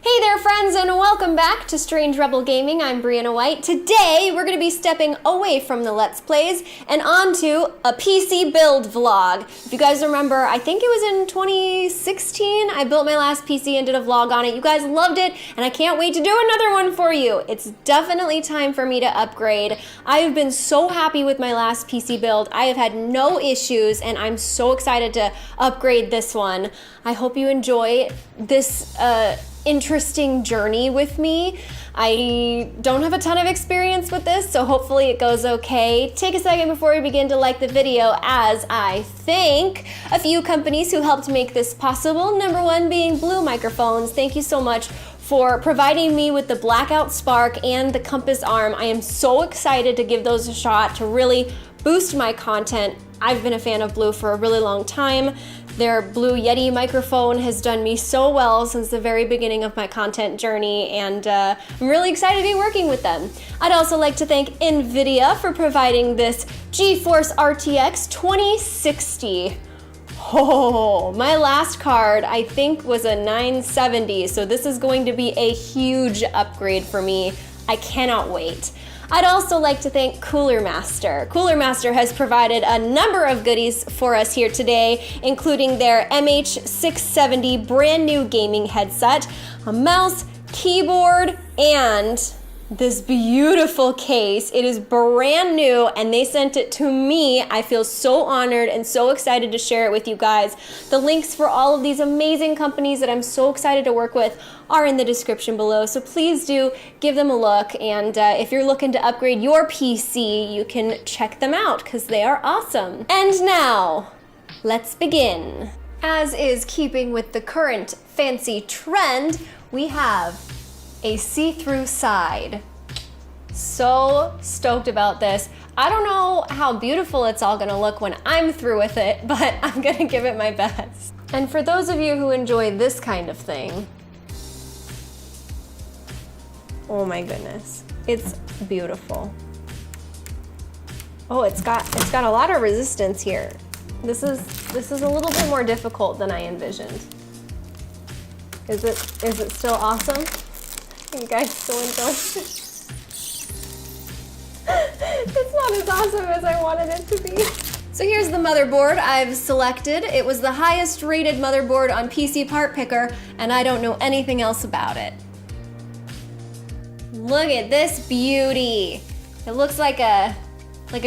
Hey there friends, and welcome back to StrangeRebelGaming. I'm Briana White. Today we're going to be stepping away from the Let's Plays and onto a PC build vlog. If you guys remember, I think it was in 2016, I built my last PC and did a vlog on it. You guys loved it, and I can't wait to do another one for you. It's definitely time for me to upgrade. I have been so happy with my last PC build. I have had no issues, and I'm so excited to upgrade this one. I hope you enjoy this interesting journey with me. I don't have a ton of experience with this, so hopefully it goes okay. Take a second before we begin to like the video, as I thank a few companies who helped make this possible. Number one being Blue Microphones. Thank you so much for providing me with the Blackout Spark and the Compass Arm. I am so excited to give those a shot to really boost my content. I've been a fan of Blue for a really long time. Their Blue Yeti microphone has done me so well since the very beginning of my content journey, and I'm really excited to be working with them. I'd also like to thank Nvidia for providing this Geforce RTX 2060. Oh, my last card I think was a 970, so this is going to be a huge upgrade for me. I cannot wait. I'd also like to thank coolermaster. Coolermaster has provided a number of goodies for us here today, including their MH670 brand new gaming headset, a mouse, keyboard, and this beautiful case. It is brand new and they sent it to me. I feel so honored and so excited to share it with you guys. The links for all of these amazing companies that I'm so excited to work with are in the description below, so please do give them a look, and if you're looking to upgrade your PC, you can check them out because they are awesome. And now, let's begin. As is keeping with the current fancy trend, we have a see-through side. So stoked about this. I don't know how beautiful it's all gonna look when I'm through with it, but I'm gonna give it my best. And for those of you who enjoy this kind of thing, oh my goodness, it's beautiful. Oh, it's got a lot of resistance here. This is a little bit more difficult than I envisioned. Is it still awesome? You guys still enjoy it? It's not as awesome as I wanted it to be. So here's the motherboard I've selected. It was the highest rated motherboard on PC Part Picker, and I don't know anything else about it. Look at this beauty. It looks like a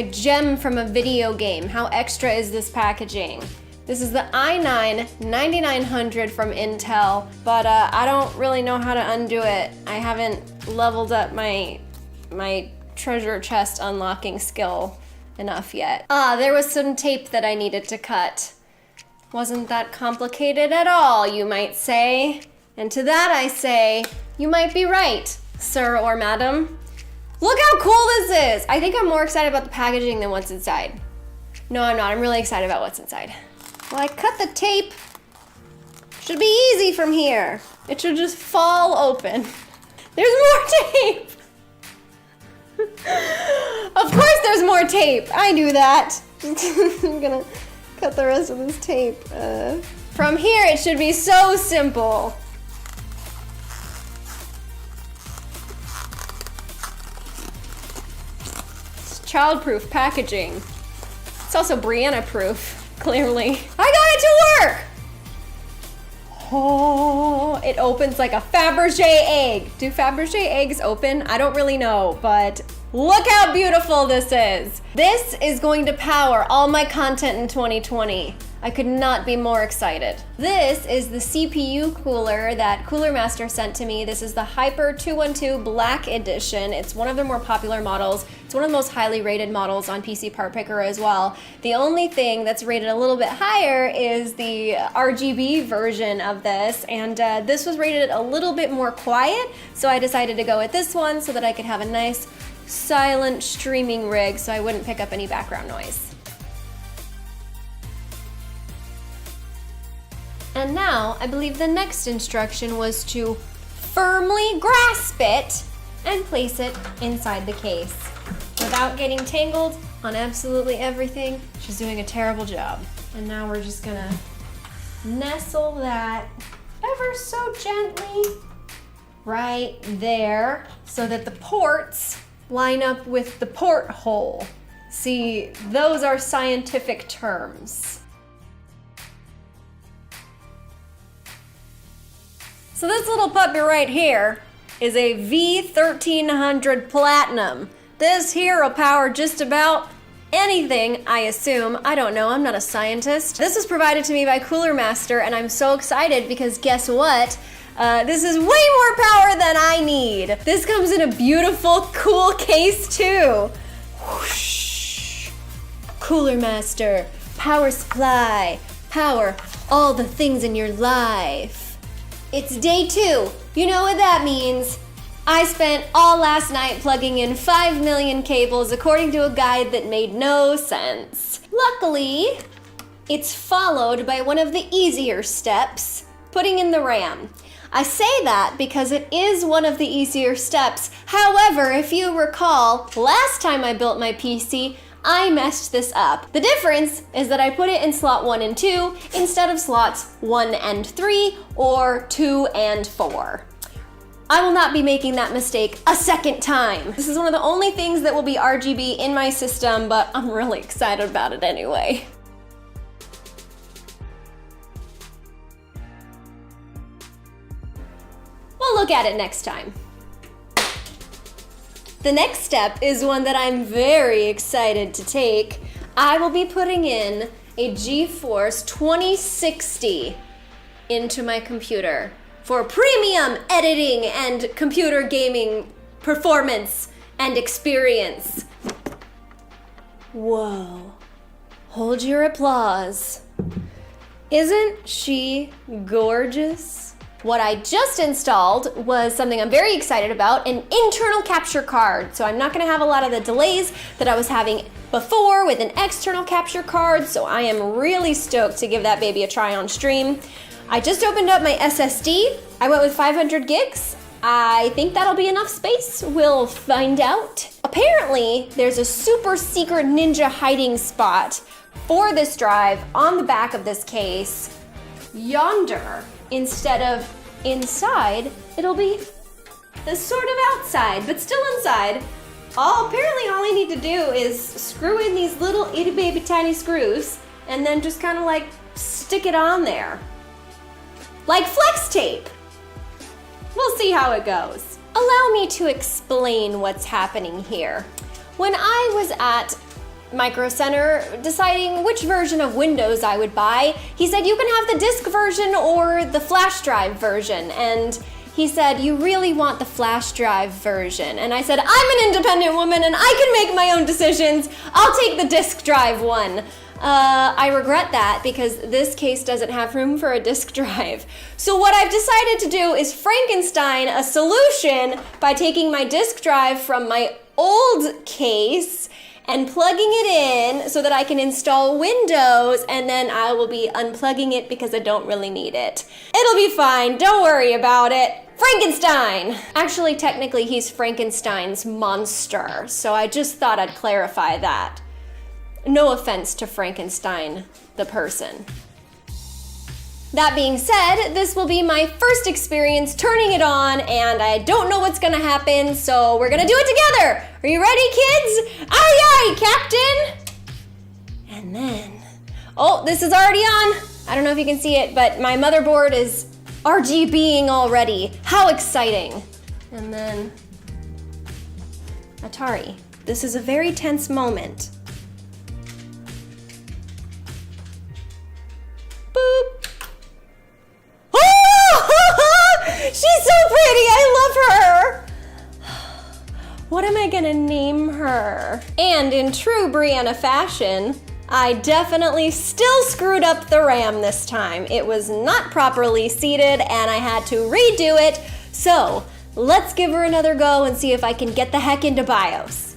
gem from a video game. How extra is this packaging? This is the i9-9900 from Intel, but I don't really know how to undo it. I haven't leveled up my treasure chest unlocking skill enough yet. There was some tape that I needed to cut. Wasn't that complicated at all, you might say. And to that I say, you might be right, sir or madam. Look how cool this is! I think I'm more excited about the packaging than what's inside. No, I'm not. I'm really excited about what's inside. Well, I cut the tape. Should be easy from here. It should just fall open. There's more tape! Of course there's more tape! I knew that. I'm gonna cut the rest of this tape. From here, it should be so simple. Child-proof packaging. It's also Briana-proof, clearly. I got it to work! Oh, it opens like a Fabergé egg. Do Fabergé eggs open? I don't really know, but look how beautiful this is. This is going to power all my content in 2020. I could not be more excited. This is the CPU cooler that coolermaster sent to me. This is the Hyper 212 Black Edition. It's one of their more popular models. It's one of the most highly rated models on PC Part Picker as well. The only thing that's rated a little bit higher is the RGB version of this, and this was rated a little bit more quiet, so I decided to go with this one so that I could have a nice silent streaming rig so I wouldn't pick up any background noise. And now, I believe the next instruction was to firmly grasp it and place it inside the case without getting tangled on absolutely everything. She's doing a terrible job. And now we're just gonna nestle that ever so gently right there so that the ports line up with the porthole. See, those are scientific terms. So this little puppy right here is a V1300 Platinum. This here will power just about anything, I assume. I don't know, I'm not a scientist. This was provided to me by Coolermaster, and I'm so excited because guess what? This is way more power than I need. This comes in a beautiful, cool case too. Whoosh. Coolermaster, power supply, power all the things in your life. It's day 2. You know what that means. I spent all last night plugging in 5 million cables according to a guide that made no sense. Luckily, it's followed by one of the easier steps, putting in the RAM. I say that because it is one of the easier steps. However, if you recall, last time I built my PC, I messed this up. The difference is that I put it in slot 1 and 2 instead of slots 1 and 3 or 2 and 4. I will not be making that mistake a second time. This is one of the only things that will be RGB in my system, but I'm really excited about it anyway. We'll look at it next time. The next step is one that I'm very excited to take. I will be putting in a GeForce 2060 into my computer for premium editing and computer gaming performance and experience. Whoa, hold your applause. Isn't she gorgeous? What I just installed was something I'm very excited about, an internal capture card. So I'm not gonna have a lot of the delays that I was having before with an external capture card, so I am really stoked to give that baby a try on stream. I just opened up my SSD. I went with 500 gigs. I think that'll be enough space. We'll find out. Apparently, there's a super secret ninja hiding spot for this drive on the back of this case. Yonder. Instead of inside, it'll be the sort of outside, but still inside. Apparently all I need to do is screw in these little itty baby tiny screws and then just kind of like stick it on there. Like flex tape. We'll see how it goes. Allow me to explain what's happening here. When I was at Micro Center deciding which version of Windows I would buy, he said you can have the disk version or the flash drive version, and he said you really want the flash drive version, and I said I'm an independent woman and I can make my own decisions. I'll take the disk drive one. I regret that because this case doesn't have room for a disk drive. So what I've decided to do is Frankenstein a solution by taking my disk drive from my old case and plugging it in so that I can install Windows, and then I will be unplugging it because I don't really need it. It'll be fine, don't worry about it. Frankenstein! Actually, technically, he's Frankenstein's monster, so I just thought I'd clarify that. No offense to Frankenstein, the person. That being said, this will be my first experience turning it on, and I don't know what's gonna happen, so we're gonna do it together! Are you ready, kids? Aye, aye, Captain! And then, oh, this is already on. I don't know if you can see it, but my motherboard is RGBing already. How exciting. And then, Atari. This is a very tense moment. Boop. She's so pretty, I love her! What am I gonna name her? And in true Briana fashion, I definitely still screwed up the RAM this time. It was not properly seated and I had to redo it. So let's give her another go and see if I can get the heck into BIOS.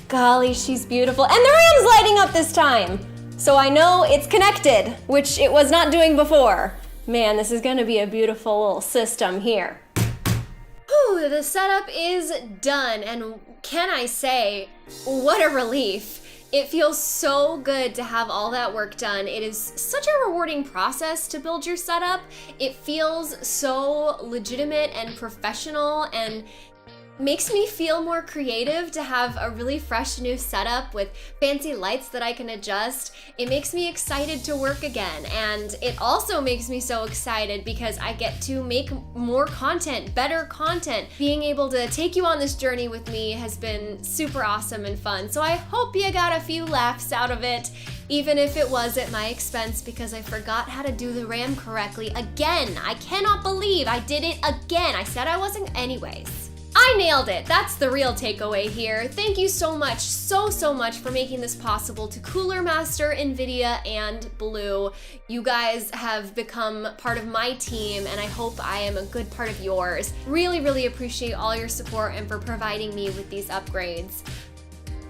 Golly, she's beautiful. And the RAM's lighting up this time. So I know it's connected, which it was not doing before. Man, this is gonna be a beautiful little system here. Whew, the setup is done, and can I say, what a relief. It feels so good to have all that work done. It is such a rewarding process to build your setup. It feels so legitimate and professional and makes me feel more creative to have a really fresh new setup with fancy lights that I can adjust. It makes me excited to work again, and it also makes me so excited because I get to make more content, better content. Being able to take you on this journey with me has been super awesome and fun, so I hope you got a few laughs out of it, even if it was at my expense because I forgot how to do the RAM correctly again. I cannot believe I did it again. I said I wasn't anyways. I nailed it. That's the real takeaway here. Thank you so much, so much for making this possible to coolermaster, Nvidia, and Blue. You guys have become part of my team, and I hope I am a good part of yours. Really appreciate all your support and for providing me with these upgrades.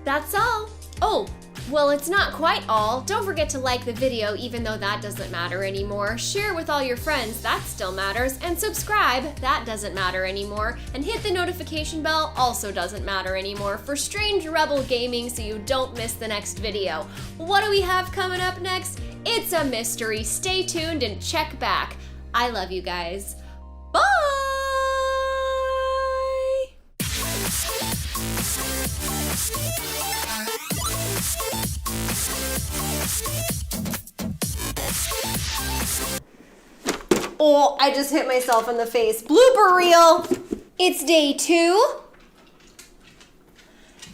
That's all. Oh, well, it's not quite all. Don't forget to like the video, even though that doesn't matter anymore. Share with all your friends, that still matters. And subscribe, that doesn't matter anymore. And hit the notification bell, also doesn't matter anymore, for StrangeRebelGaming so you don't miss the next video. What do we have coming up next? It's a mystery. Stay tuned and check back. I love you guys. Bye! Oh, I just hit myself in the face. Blooper reel! It's day 2.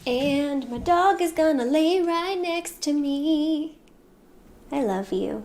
And my dog is gonna lay right next to me. I love you.